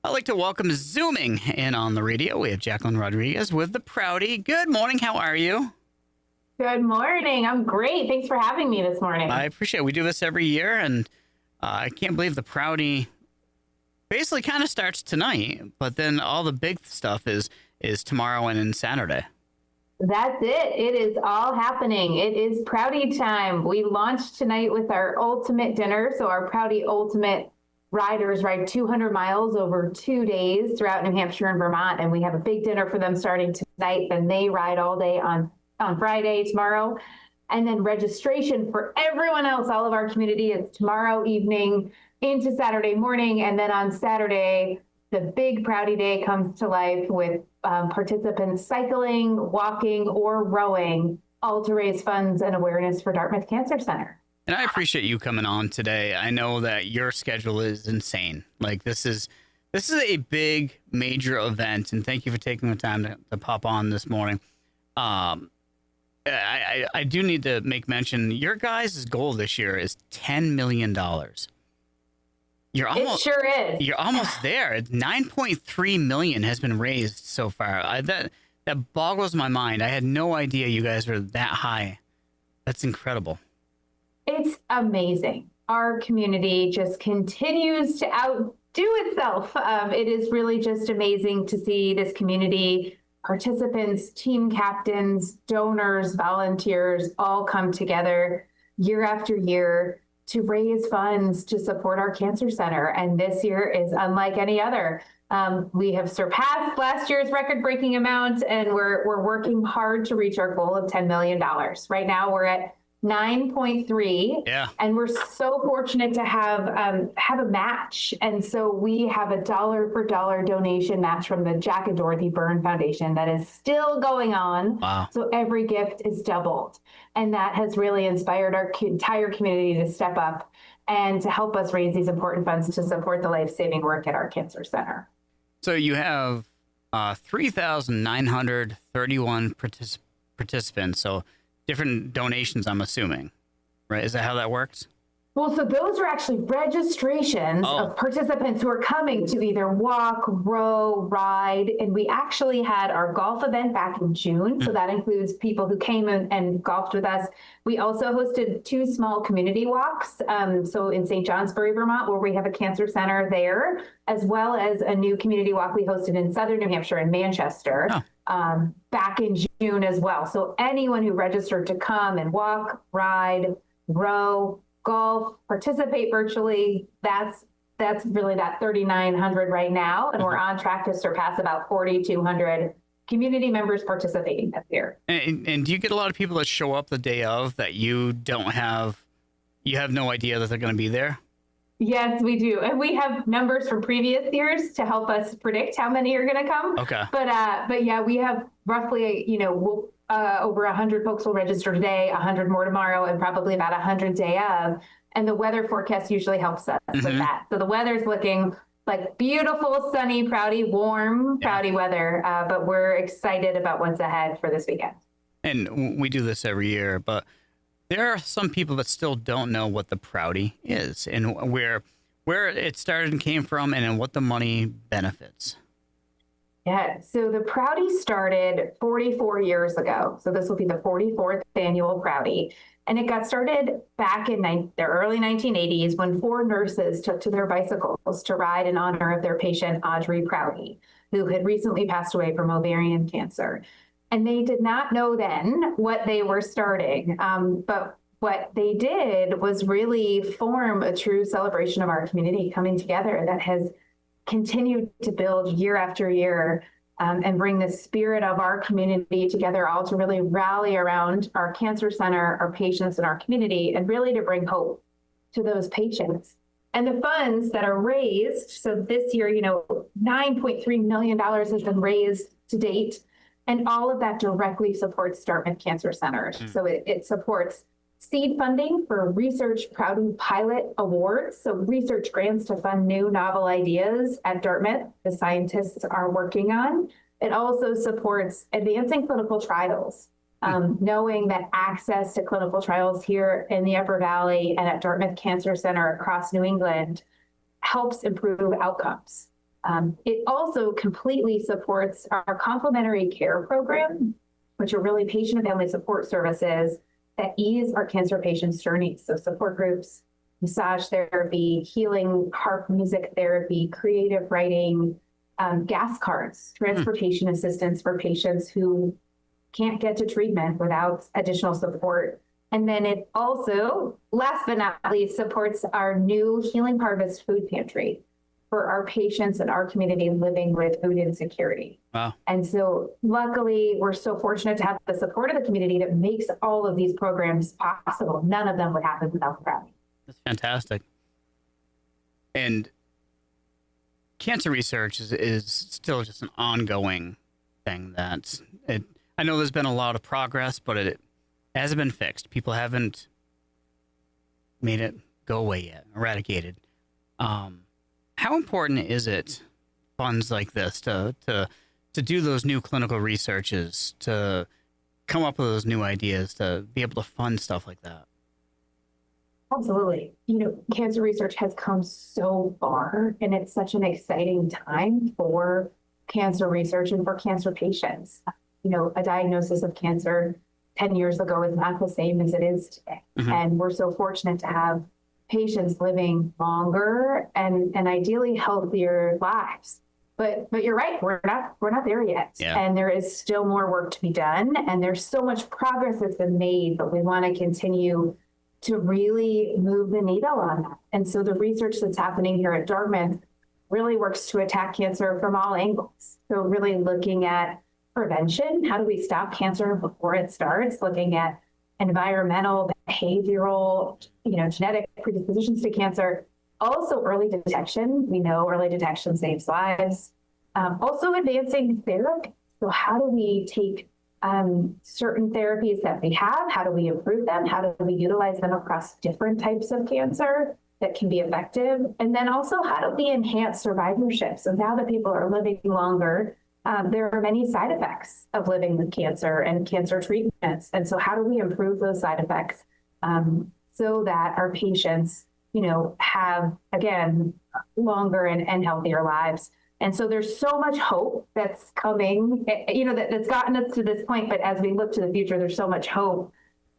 I'd like to welcome Zooming in on the radio. We have Jaclynn Rodriguez with the Prouty. Good morning. How are you? Good morning. I'm great. Thanks for having me this morning. I appreciate it. We do this every year, and I can't believe the Prouty basically kind of starts tonight, but then all the big stuff is tomorrow and then Saturday. That's it. It is all happening. It is Prouty time. We launched tonight with our ultimate dinner. So our Prouty Ultimate riders ride 200 miles over 2 days throughout New Hampshire and Vermont. And we have a big dinner for them starting tonight. Then they ride all day on Friday, tomorrow. And then registration for everyone else, all of our community, is tomorrow evening into Saturday morning. And then on Saturday, the big Prouty Day comes to life with participants cycling, walking, or rowing, all to raise funds and awareness for Dartmouth Cancer Center. And I appreciate you coming on today. I know that your schedule is insane. Like this is a big, major event, and thank you for taking the time to pop on this morning. I do need to make mention, your guys' goal this year is $10 million. It sure is. You're almost there. 9.3 million has been raised so far. That boggles my mind. I had no idea you guys were that high. That's incredible. It's amazing. Our community just continues to outdo itself. It is really just amazing to see this community, participants, team captains, donors, volunteers, all come together year after year to raise funds to support our cancer center. And this year is unlike any other. We have surpassed last year's record-breaking amount, and we're working hard to reach our goal of $10 million. Right now, we're at 9.3, and we're so fortunate to have a match. And so we have a dollar for dollar donation match from the Jack and Dorothy Byrne Foundation that is still going on. Wow. So every gift is doubled. And that has really inspired our entire community to step up and to help us raise these important funds to support the life-saving work at our cancer center. So you have 3,931 participants. So different donations, I'm assuming, right? Is that how that works? Well, so those are actually registrations of participants who are coming to either walk, row, ride. And we actually had our golf event back in June. So that includes people who came and golfed with us. We also hosted 2 small community walks. So in St. Johnsbury, Vermont, where we have a cancer center there, as well as a new community walk we hosted in Southern New Hampshire in Manchester. Back in June as well. So anyone who registered to come and walk, ride, row, golf, participate virtually, that's really that 3,900 right now. And we're on track to surpass about 4,200 community members participating this year. And do you get a lot of people that show up the day of that you have no idea that they're going to be there? Yes, we do. And we have numbers from previous years to help us predict how many are going to come. Okay. But yeah, we have roughly, over 100 folks will register today, 100 more tomorrow, and probably about 100 day of. And the weather forecast usually helps us with that. So the weather's looking like beautiful, sunny, Prouty, warm, Prouty weather. But we're excited about what's ahead for this weekend. And we do this every year, but there are some people that still don't know what the Prouty is and where it started and came from and what the money benefits. Yeah, so the Prouty started 44 years ago. So this will be the 44th annual Prouty. And it got started back in the early 1980s when 4 nurses took to their bicycles to ride in honor of their patient, Audrey Prouty, who had recently passed away from ovarian cancer. And they did not know then what they were starting. But what they did was really form a true celebration of our community coming together that has continued to build year after year, and bring the spirit of our community together, all to really rally around our cancer center, our patients, and our community, and really to bring hope to those patients. And the funds that are raised, so this year, $9.3 million has been raised to date. And all of that directly supports Dartmouth Cancer Center. So it supports seed funding for Research Prouty Pilot Awards, so research grants to fund new novel ideas at Dartmouth the scientists are working on. It also supports advancing clinical trials, knowing that access to clinical trials here in the Upper Valley and at Dartmouth Cancer Center across New England helps improve outcomes. It also completely supports our complementary care program, which are really patient and family support services that ease our cancer patients' journeys. So support groups, massage therapy, healing, harp music therapy, creative writing, gas cards, transportation assistance for patients who can't get to treatment without additional support. And then it also, last but not least, supports our new Healing Harvest food pantry for our patients in our community living with food insecurity. Wow. And so luckily, we're so fortunate to have the support of the community that makes all of these programs possible. None of them would happen without Prouty. That's fantastic. And cancer research is still just an ongoing thing. I know there's been a lot of progress, but it hasn't been fixed. People haven't made it go away yet, eradicated. How important is it, funds like this, to do those new clinical researches, to come up with those new ideas, to be able to fund stuff like that? Absolutely. Cancer research has come so far, and it's such an exciting time for cancer research and for cancer patients. A diagnosis of cancer 10 years ago is not the same as it is today. Mm-hmm. And we're so fortunate to have patients living longer and ideally healthier lives. But you're right, we're not there yet. Yeah. And there is still more work to be done. And there's so much progress that's been made, but we want to continue to really move the needle on that. And so the research that's happening here at Dartmouth really works to attack cancer from all angles. So really looking at prevention, how do we stop cancer before it starts? Looking at environmental, behavioral, genetic predispositions to cancer. Also early detection. We know early detection saves lives. Also advancing therapy. So how do we take certain therapies that we have? How do we improve them? How do we utilize them across different types of cancer that can be effective? And then also, how do we enhance survivorship? So now that people are living longer, there are many side effects of living with cancer and cancer treatments. And so how do we improve those side effects so that our patients, have, again, longer and healthier lives? And so there's so much hope that's coming, that's gotten us to this point. But as we look to the future, there's so much hope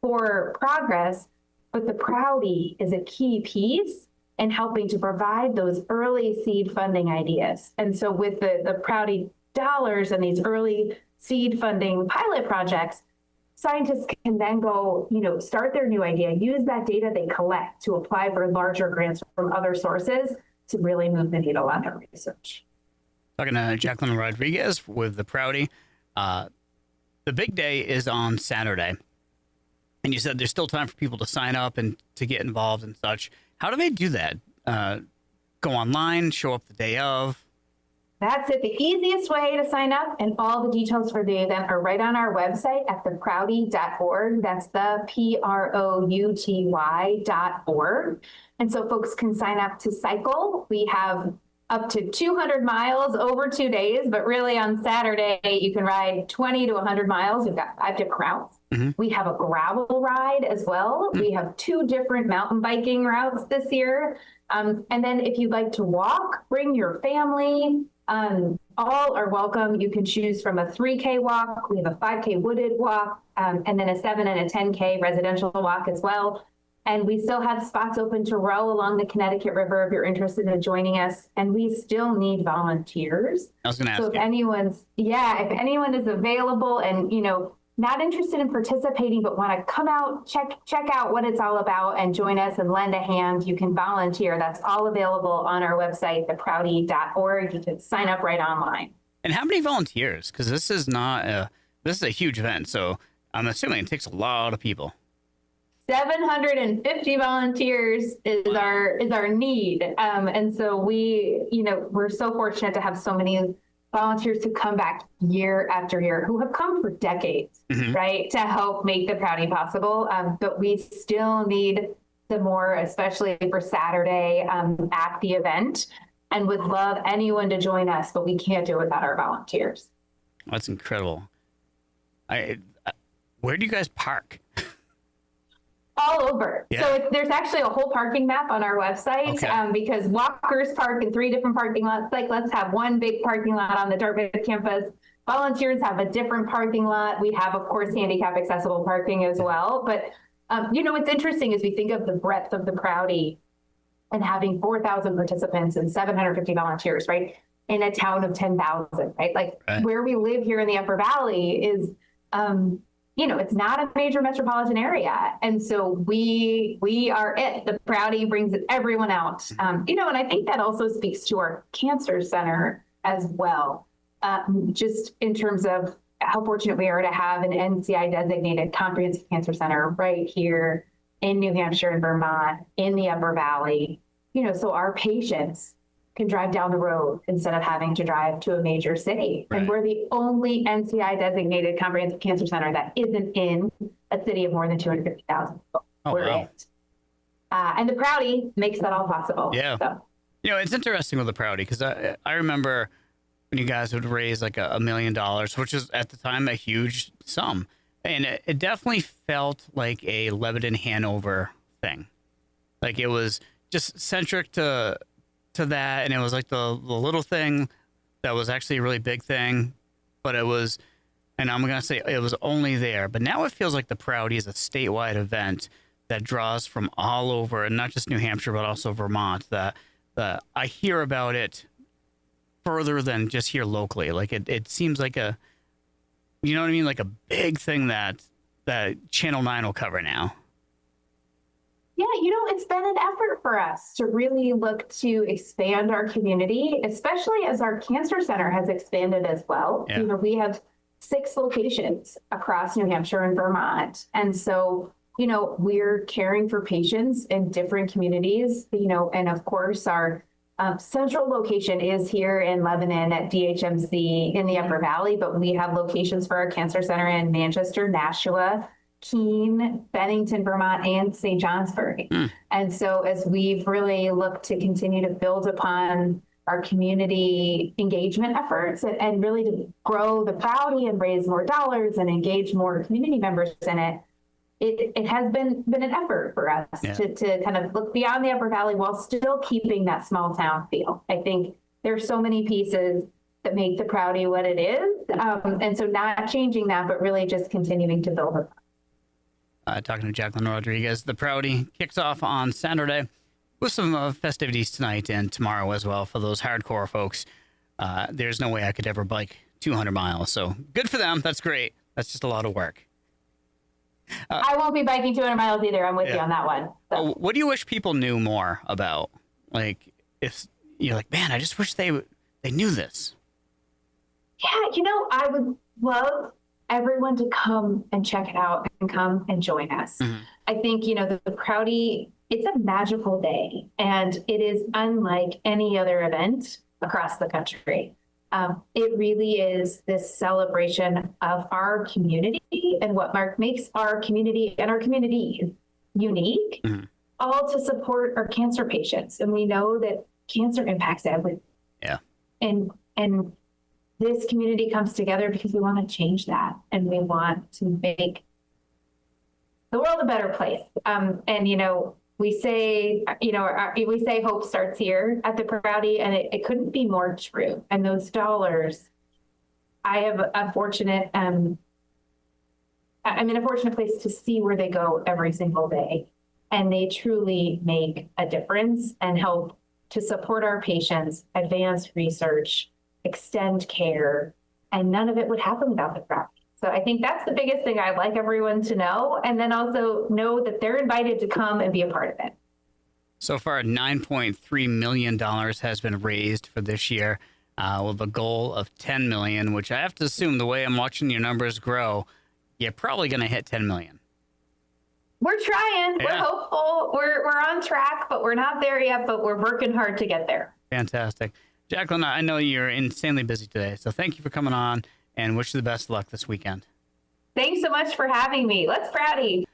for progress. But the Prouty is a key piece in helping to provide those early seed funding ideas. And so with the Prouty dollars and these early seed funding pilot projects, scientists can then go, start their new idea, use that data they collect to apply for larger grants from other sources to really move the needle on their research. Talking to Jaclynn Rodriguez with the Prouty. The big day is on Saturday. And you said there's still time for people to sign up and to get involved and such. How do they do that? Go online, show up the day of? That's it. The easiest way to sign up, and all the details for the event are right on our website at theprouty.org. That's the PROUTY.org. And so folks can sign up to cycle. We have up to 200 miles over 2 days, but really on Saturday, you can ride 20 to 100 miles. We've got 5 different routes. Mm-hmm. We have a gravel ride as well. Mm-hmm. We have 2 different mountain biking routes this year. And then if you'd like to walk, bring your family. All are welcome. You can choose from a 3K walk. We have a 5K wooded walk, and then a 7 and a 10K residential walk as well. And we still have spots open to row along the Connecticut River if you're interested in joining us. And we still need volunteers. I was going to ask you. If anyone is available and, not interested in participating, but want to come out, check out what it's all about and join us and lend a hand, you can volunteer. That's all available on our website, theprouty.org. You can sign up right online. And how many volunteers? Because this is a huge event. So I'm assuming it takes a lot of people. 750 volunteers is our need. And so we're so fortunate to have so many volunteers who come back year after year, who have come for decades, mm-hmm. right, to help make the Prouty possible. But we still need some more, especially for Saturday at the event, and would love anyone to join us, but we can't do it without our volunteers. That's incredible. Where do you guys park? all over. Yeah. So there's actually a whole parking map on our website because walkers park in 3 different parking lots. Like, let's have one big parking lot on the Dartmouth campus. Volunteers have a different parking lot. We have, of course, handicap accessible parking as well. But, what's interesting is we think of the breadth of the Prouty and having 4,000 participants and 750 volunteers, right? In a town of 10,000, right? Like where we live here in the Upper Valley is, it's not a major metropolitan area. And so we are it. The Prouty brings everyone out. And I think that also speaks to our cancer center as well. Just in terms of how fortunate we are to have an NCI designated comprehensive cancer center right here in New Hampshire and Vermont in the Upper Valley, so our patients can drive down the road instead of having to drive to a major city. Right. And we're the only NCI designated comprehensive cancer center that isn't in a city of more than 250,000 people. We're it. And the Prouty makes that all possible. Yeah. So. It's interesting with the Prouty because I remember when you guys would raise like $1 million, which is at the time a huge sum. And it definitely felt like a Lebanon Hanover thing. Like it was just centric to that, and it was like the little thing that was actually a really big thing, but it was, and I'm gonna say it was only there. But now it feels like the Prouty is a statewide event that draws from all over, and not just New Hampshire, but also Vermont. That I hear about it further than just here locally. Like it seems like a, you know what I mean, like a big thing that Channel 9 will cover now. Yeah, it's been an effort for us to really look to expand our community, especially as our cancer center has expanded as well. Yeah. We have 6 locations across New Hampshire and Vermont. And so, we're caring for patients in different communities, and of course our central location is here in Lebanon at DHMC in the Upper Valley, but we have locations for our cancer center in Manchester, Nashua, Keene, Bennington, Vermont, and St. Johnsbury. And so as we've really looked to continue to build upon our community engagement efforts and really to grow the Prouty and raise more dollars and engage more community members in it, it has been an effort for us to kind of look beyond the Upper Valley while still keeping that small town feel. I think there's so many pieces that make the Prouty what it is. And so not changing that, but really just continuing to build upon. Talking to Jaclynn Rodriguez. The Prouty kicks off on Saturday with some festivities tonight and tomorrow as well for those hardcore folks. There's no way I could ever bike 200 miles. So good for them. That's great. That's just a lot of work. I won't be biking 200 miles either. I'm with you on that one. So. What do you wish people knew more about? Like, if you're like, man, I just wish they knew this. Yeah, I would love everyone to come and check it out and come and join us. Mm-hmm. I think, the Prouty, it's a magical day, and it is unlike any other event across the country. It really is this celebration of our community and what makes our community and our communities unique, all to support our cancer patients. And we know that cancer impacts everyone. Yeah. And this community comes together because we want to change that, and we want to make the world a better place. We say, we say hope starts here at the Prouty, and it couldn't be more true. And those dollars, I have a fortunate, I'm in a fortunate place to see where they go every single day, and they truly make a difference and help to support our patients, advance research, extend care, and none of it would happen without the Prouty. So I think that's the biggest thing I'd like everyone to know, and then also know that they're invited to come and be a part of it. So far, $9.3 million has been raised for this year, with a goal of $10 million, which I have to assume the way I'm watching your numbers grow, you're probably going to hit $10 million. We're trying. Yeah. We're hopeful. We're on track, but we're not there yet, but we're working hard to get there. Fantastic. Jaclynn, I know you're insanely busy today, so thank you for coming on, and wish you the best of luck this weekend. Thanks so much for having me. Let's Prouty.